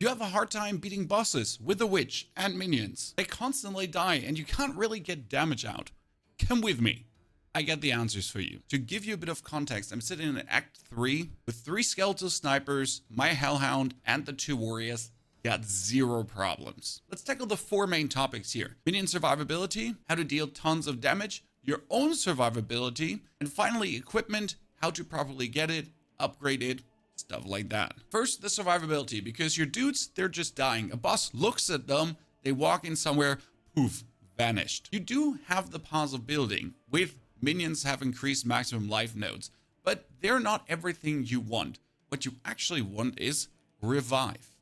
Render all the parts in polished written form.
You have a hard time beating bosses with the witch and minions. They constantly die and you can't really get damage out. Come with me. I get the answers for you. To give you a bit of context, I'm sitting in Act 3 with 3 skeletal snipers, my hellhound, and the 2 warriors. Got 0 problems. Let's tackle the 4 main topics here. Minion survivability, how to deal tons of damage, your own survivability, and finally equipment, how to properly get it, upgrade it, stuff like that. First, the survivability, because your dudes, they're just dying. A boss looks at them, they walk in somewhere, poof, vanished. You do have the pause of building, with minions have increased maximum life nodes, but they're not everything you want. What you actually want is revive.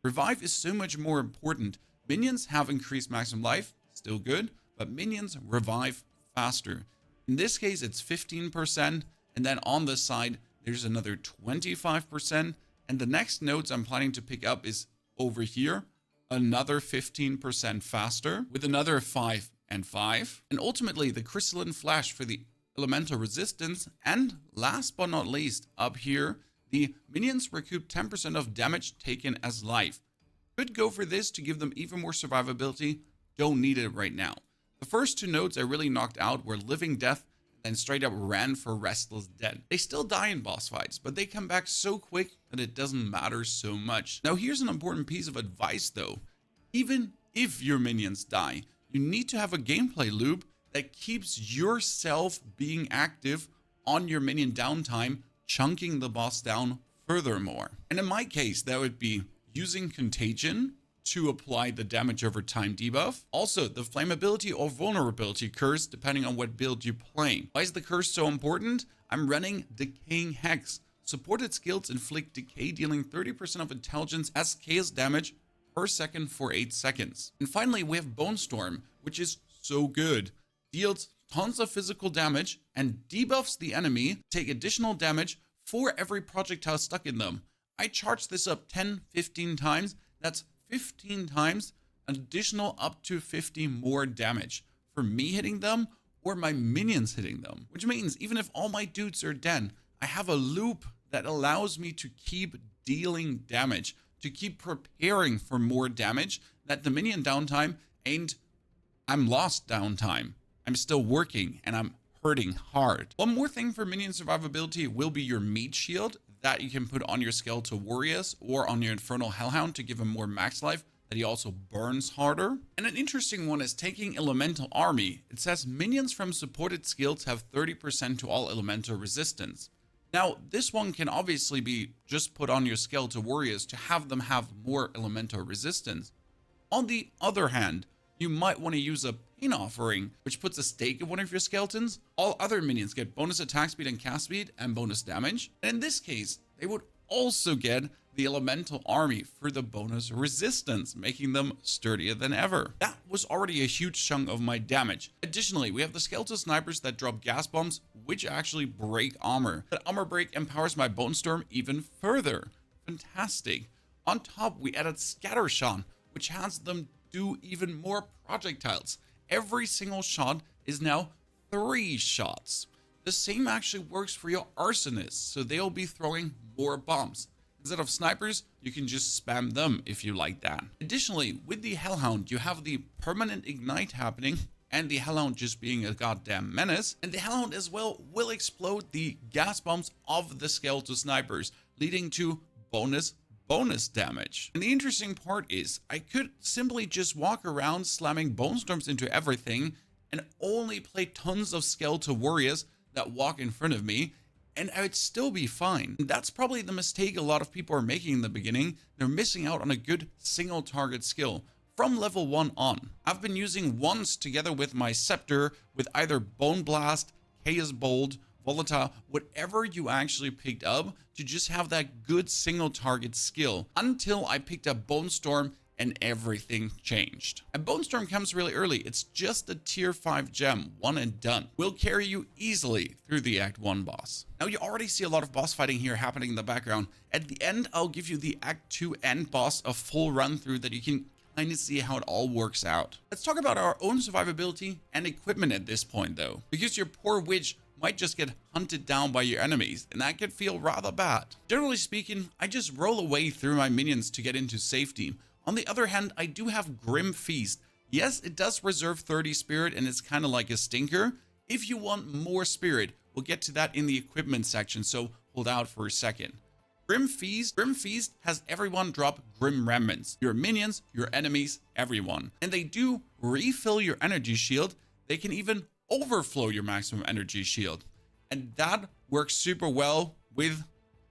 Revive is so much more important. Minions have increased maximum life, still good, but minions revive faster. In this case, it's 15%, and then on the side, there's another 25%, and the next nodes I'm planning to pick up is over here, another 15% faster, with another 5 and 5, and ultimately the crystalline flash for the elemental resistance, and last but not least, up here, the minions recoup 10% of damage taken as life. Could go for this to give them even more survivability, don't need it right now. The first 2 nodes I really knocked out were Living Death, and straight up ran for Restless Dead. They still die in boss fights, but they come back so quick that it doesn't matter so much. Now here's an important piece of advice though. Even if your minions die, you need to have a gameplay loop that keeps yourself being active on your minion downtime, chunking the boss down furthermore. And in my case, that would be using Contagion to apply the damage over time debuff. Also, the flammability or vulnerability curse, depending on what build you play. Why is the curse so important? I'm running Decaying Hex. Supported skills inflict decay, dealing 30% of intelligence as chaos damage per second for 8 seconds. And finally, we have Bone Storm, which is so good. Deals tons of physical damage and debuffs the enemy, take additional damage for every projectile stuck in them. I charge this up 10, 15 times. That's 15 times an additional up to 50 more damage for me hitting them or my minions hitting them. Which means even if all my dudes are dead, I have a loop that allows me to keep dealing damage, to keep preparing for more damage, that the minion downtime ain't I'm lost downtime. I'm still working and I'm hurting hard. One more thing for minion survivability will be your meat shield that you can put on your skeletal warriors or on your infernal hellhound to give him more max life, that he also burns harder. And an interesting one is taking elemental army. It says minions from supported skills have 30% to all elemental resistance. Now, this one can obviously be just put on your skeletal warriors to have them have more elemental resistance. On the other hand, you might want to use a pain offering, which puts a stake in one of your skeletons. All other minions get bonus attack speed and cast speed and bonus damage. And in this case, they would also get the elemental army for the bonus resistance, making them sturdier than ever. That was already a huge chunk of my damage. Additionally, we have the skeletal snipers that drop gas bombs, which actually break armor. That armor break empowers my Bone Storm even further. Fantastic. On top, we added Scattershot, which has them do even more projectiles. Every single shot is now 3 shots. The same actually works for your arsonists, so they'll be throwing more bombs. Instead of snipers, you can just spam them if you like that. Additionally, with the Hellhound, you have the permanent ignite happening, and the Hellhound just being a goddamn menace. And the Hellhound as well will explode the gas bombs of the skeletal snipers, leading to bonus damage. And the interesting part is I could simply just walk around slamming bone storms into everything and only play tons of skeletal warriors that walk in front of me, and I would still be fine. And that's probably the mistake a lot of people are making in the beginning. They're missing out on a good single target skill from level 1 on. I've been using wands together with my scepter with either Bone Blast, Chaos Bolt, Volatile, whatever you actually picked up, to just have that good single target skill until I picked up Bone Storm and everything changed. And Bone Storm comes really early. It's just a tier 5 gem, one and done. Will carry you easily through the Act 1 boss. Now you already see a lot of boss fighting here happening in the background. At the end, I'll give you the Act 2 end boss, a full run through that you can kind of see how it all works out. Let's talk about our own survivability and equipment at this point though, because your poor witch might just get hunted down by your enemies, and that could feel rather bad. Generally speaking, I just roll away through my minions to get into safety. On the other hand, I do have Grim Feast. Yes, it does reserve 30 spirit, and it's kind of like a stinker. If you want more spirit, we'll get to that in the equipment section, so hold out for a second. Grim Feast has everyone drop Grim Remnants. Your minions, your enemies, everyone. And they do refill your energy shield. They can even overflow your maximum energy shield. And that works super well with,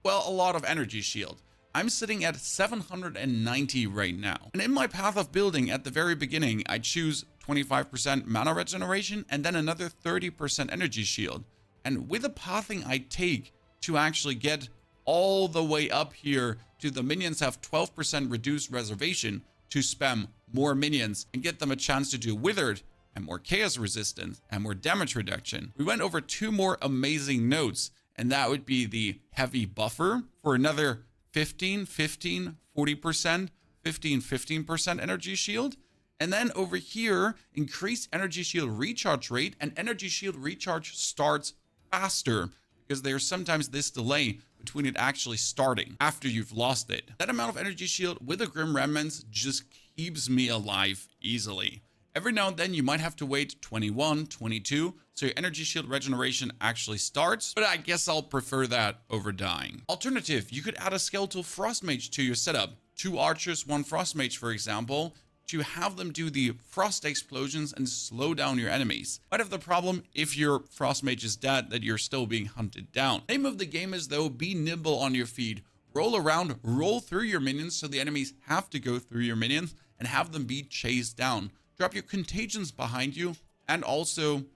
well, a lot of energy shield. I'm sitting at 790 right now. And in my path of building at the very beginning, I choose 25% mana regeneration and then another 30% energy shield. And with the pathing I take to actually get all the way up here to the minions have 12% reduced reservation to spam more minions and get them a chance to do withered and more chaos resistance and more damage reduction. We went over 2 more amazing notes, and that would be the heavy buffer for another 15, 40%, 15% energy shield. And then over here, increased energy shield recharge rate, and energy shield recharge starts faster because there's sometimes this delay between it actually starting after you've lost it. That amount of energy shield with the Grim Remnants just keeps me alive easily. Every now and then you might have to wait 21, 22, so your energy shield regeneration actually starts, but I guess I'll prefer that over dying. Alternative, you could add a skeletal frost mage to your setup. 2 archers, 1 frost mage, for example, to have them do the frost explosions and slow down your enemies. Might have the problem if your frost mage is dead that you're still being hunted down. Name of the game is though, be nimble on your feet. Roll around, roll through your minions so the enemies have to go through your minions and have them be chased down. Drop your contagions behind you and also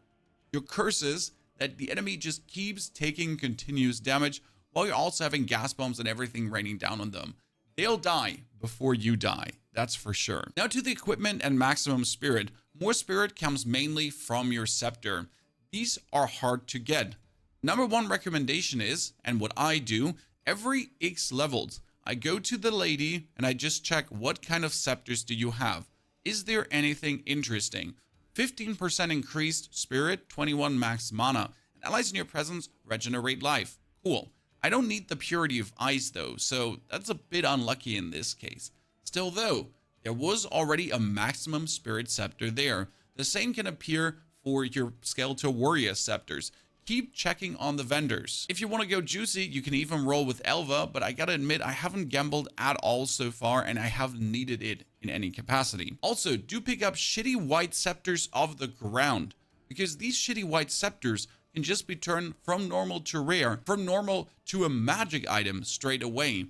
your curses that the enemy just keeps taking continuous damage while you're also having gas bombs and everything raining down on them. They'll die before you die. That's for sure. Now to the equipment and maximum spirit. More spirit comes mainly from your scepter. These are hard to get. Number 1 recommendation is, and what I do, every X levels, I go to the lady and I just check what kind of scepters do you have. Is there anything interesting? 15% increased spirit, 21 max mana. And allies in your presence regenerate life. Cool. I don't need the purity of ice though, so that's a bit unlucky in this case. Still though, there was already a maximum spirit scepter there. The same can appear for your skeletal warrior scepters. Keep checking on the vendors. If you want to go juicy, you can even roll with Elva, but I gotta admit, I haven't gambled at all so far and I haven't needed it in any capacity. Also, do pick up shitty white scepters off the ground, because these shitty white scepters can just be turned from normal to rare, from normal to a magic item straight away.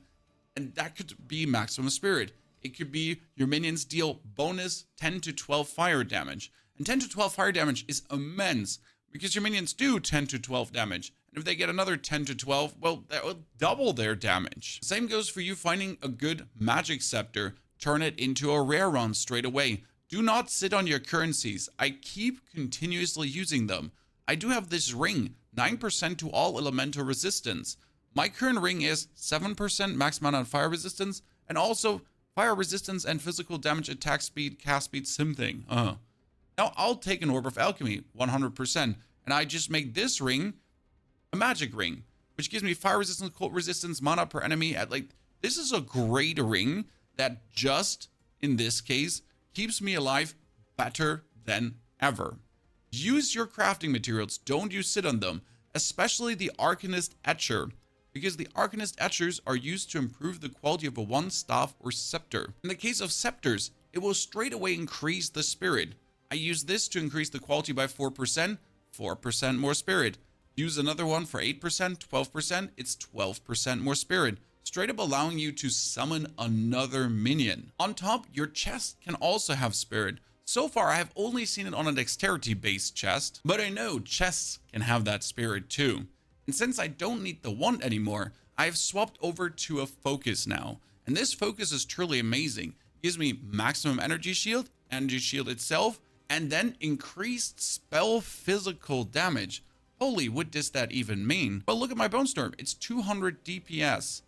And that could be maximum spirit. It could be your minions deal bonus 10 to 12 fire damage. And 10 to 12 fire damage is immense because your minions do 10 to 12 damage. And if they get another 10 to 12, well, that will double their damage. Same goes for you finding a good magic scepter. Turn it into a rare run straight away. Do not sit on your currencies. I keep continuously using them. I do have this ring, 9% to all elemental resistance. My current ring is 7% max mana and fire resistance, and also fire resistance and physical damage, attack speed, cast speed, sim thing. Now I'll take an Orb of Alchemy, 100%, and I just make this ring a magic ring, which gives me fire resistance, cold resistance, mana per enemy at this is a great ring that just, in this case, keeps me alive better than ever. Use your crafting materials, don't you sit on them, especially the Arcanist Etcher, because the Arcanist Etchers are used to improve the quality of a one staff or scepter. In the case of scepters, it will straight away increase the spirit. I use this to increase the quality by 4%, 4% more spirit. Use another one for 8%, 12%, it's 12% more spirit, straight up allowing you to summon another minion. On top, your chest can also have spirit. So far, I have only seen it on a dexterity-based chest, but I know chests can have that spirit too. And since I don't need the wand anymore, I've swapped over to a focus now. And this focus is truly amazing. It gives me maximum energy shield itself, and then increased spell physical damage. Holy, what does that even mean? Well, look at my Bone Storm. It's 200 DPS.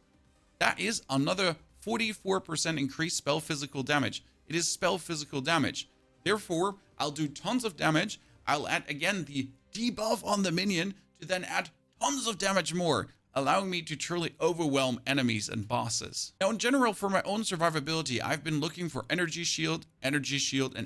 That is another 44% increased spell physical damage. It is spell physical damage. Therefore, I'll do tons of damage. I'll add again the debuff on the minion to then add tons of damage more, allowing me to truly overwhelm enemies and bosses. Now, in general, for my own survivability, I've been looking for energy shield, and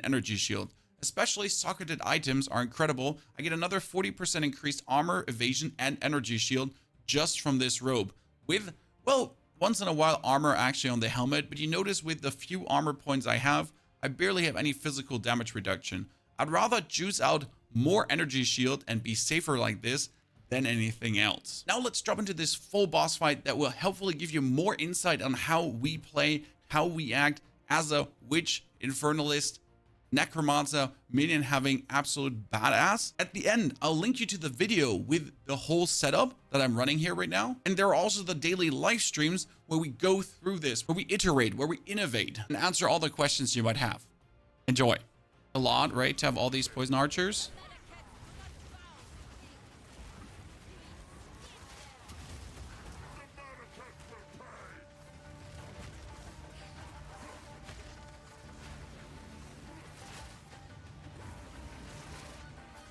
energy shield. Especially socketed items are incredible. I get another 40% increased armor, evasion, and energy shield just from this robe. With, well, once in a while armor actually on the helmet, but you notice with the few armor points I have, I barely have any physical damage reduction. I'd rather juice out more energy shield and be safer like this than anything else. Now let's drop into this full boss fight that will hopefully give you more insight on how we play, how we act as a witch, infernalist, necromancer, minion having absolute badass. At the end, I'll link you to the video with the whole setup that I'm running here right now. And there are also the daily live streams where we go through this, where we iterate, where we innovate, and answer all the questions you might have. Enjoy. A lot, right, to have all these poison archers.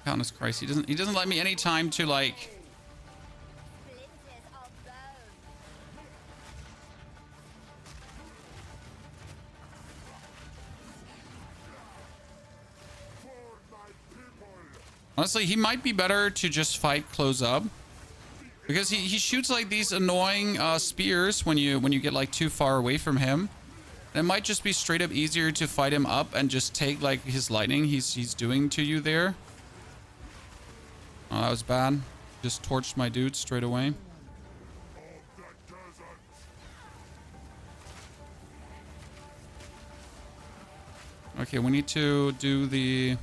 Goodness Christ, he doesn't let me any time to like honestly, he might be better to just fight close up, because he shoots like these annoying spears when you get like too far away from him. And it might just be straight up easier to fight him up and just take like his lightning he's doing to you there. Oh, that was bad. Just torched my dude straight away. Okay, we need to do the...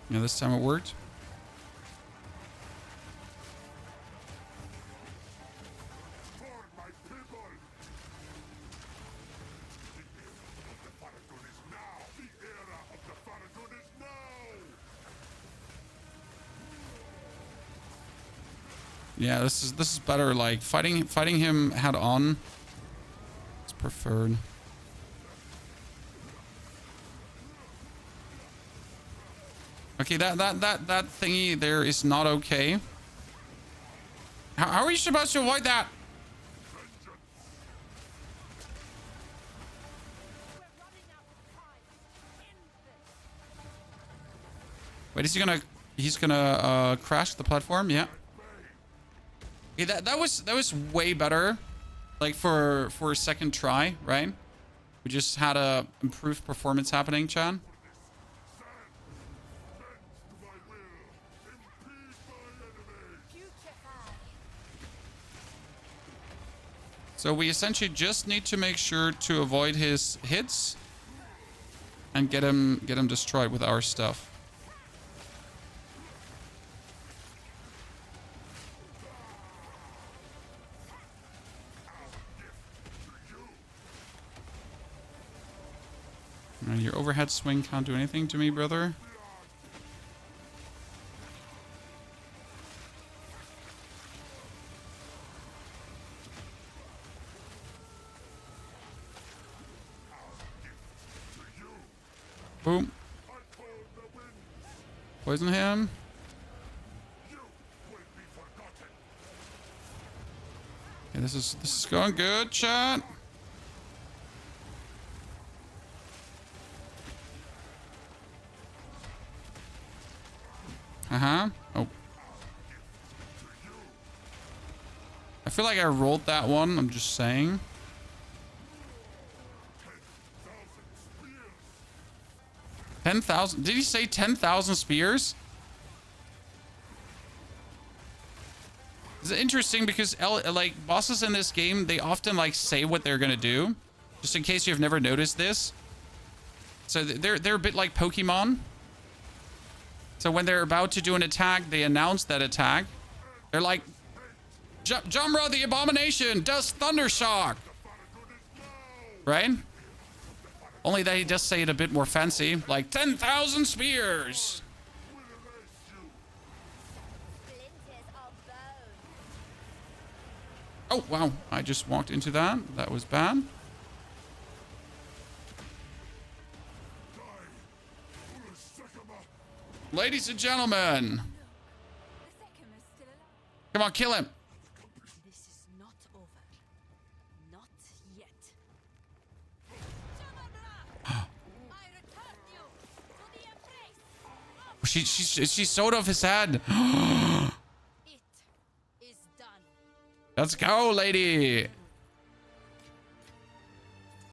Yeah, this time it worked. Yeah, this is better. Like fighting him head on. It's preferred. Okay, that thingy there is not okay. How are you supposed to avoid that? Wait, he's gonna crash the platform? Yeah. Okay, that was way better. Like for a second try, right? We just had a improved performance happening, Chan. So we essentially just need to make sure to avoid his hits and get him destroyed with our stuff. And your overhead swing can't do anything to me, brother. Boom. Poison him. Okay, this is going good, chat. Oh. I feel like I rolled that one. I'm just saying. 10,000? Did he say 10,000 spears? It's interesting because like bosses in this game, they often like say what they're gonna do, just in case you've never noticed this. So they're a bit like Pokemon. So when they're about to do an attack, they announce that attack. They're like, Jamra the Abomination does Thunder Shock. Right? Only they just say it a bit more fancy, like 10,000 spears. Oh, wow. I just walked into that. That was bad. Ladies and gentlemen. Come on, kill him. This is not over. Not yet. I return you to the embrace. She sewed off his head. It is done. Let's go, lady.